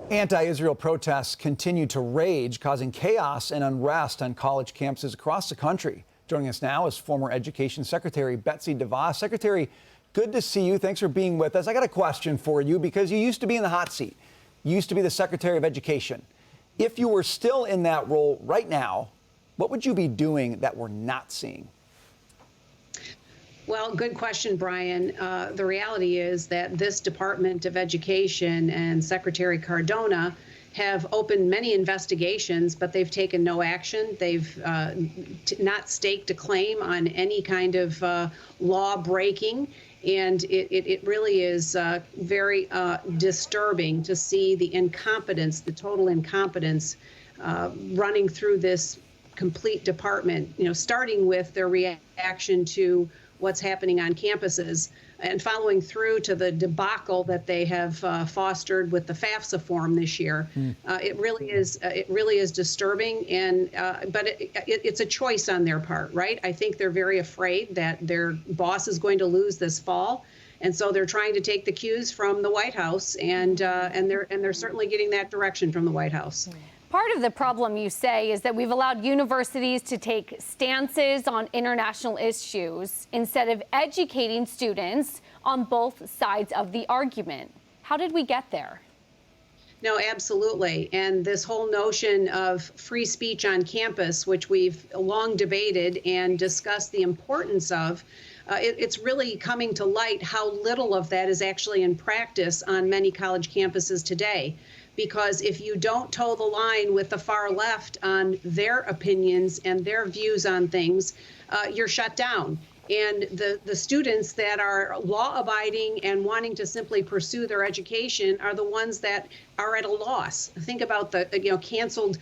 Anti-Israel protests continue to rage, causing chaos and unrest on college campuses across the country. Joining us now is former Education Secretary Betsy DeVos. Secretary, good to see you. Thanks for being with us. I got a question for you because you used to be in the hot seat. You used to be the Secretary of Education. If you were still in that role right now, what would you be doing that we're not seeing? Well, good question, Brian. The reality is that this Department of Education and Secretary Cardona have opened many investigations, but they've taken no action. They've not staked a claim on any kind of law breaking. And it really is very disturbing to see the incompetence, the total incompetence running through this complete department, starting with their reaction to what's happening on campuses and following through to the debacle that they have fostered with the FAFSA form this year. It really is disturbing, and but it's a choice on their part, right? I think they're very afraid that their boss is going to lose this fall, and so they're trying to take the cues from the White House, and they're certainly getting that direction from the White House. Part of the problem, you say, is that we've allowed universities to take stances on international issues instead of educating students on both sides of the argument. How did we get there? No, absolutely. And this whole notion of free speech on campus, which we've long debated and discussed the importance of, it's really coming to light how little of that is actually in practice on many college campuses today. Because if you don't toe the line with the far left on their opinions and their views on things, you're shut down. And the students that are law-abiding and wanting to simply pursue their education are the ones that are at a loss. Think about the canceled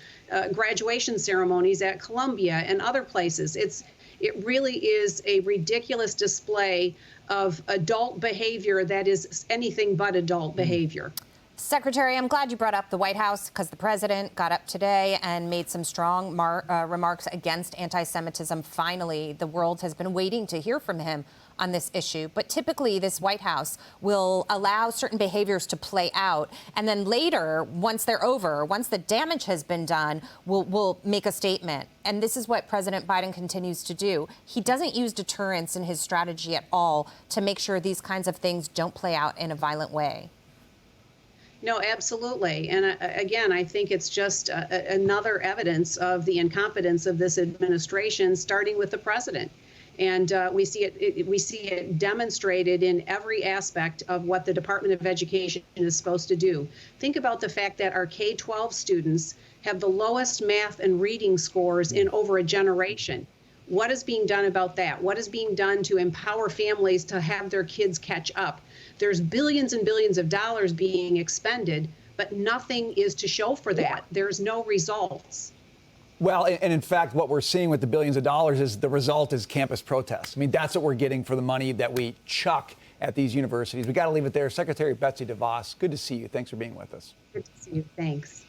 graduation ceremonies at Columbia and other places. It really is a ridiculous display of adult behavior that is anything but adult behavior. Secretary, I'm glad you brought up the White House because the president got up today and made some strong remarks against anti-Semitism. Finally, the world has been waiting to hear from him on this issue. But typically, this White House will allow certain behaviors to play out. And then later, once they're over, once the damage has been done, we'll make a statement. And this is what President Biden continues to do. He doesn't use deterrence in his strategy at all to make sure these kinds of things don't play out in a violent way. No, absolutely. And again, I think it's just another evidence of the incompetence of this administration, starting with the president. And we see it demonstrated in every aspect of what the Department of Education is supposed to do. Think about the fact that our K-12 students have the lowest math and reading scores in over a generation. What is being done about that? What is being done to empower families to have their kids catch up? There's billions and billions of dollars being expended, but nothing is to show for that. There's no results. Well, and in fact, what we're seeing with the billions of dollars is the result is campus protests. I mean, that's what we're getting for the money that we chuck at these universities. We got to leave it there. Secretary Betsy DeVos, good to see you. Thanks for being with us. Good to see you. Thanks.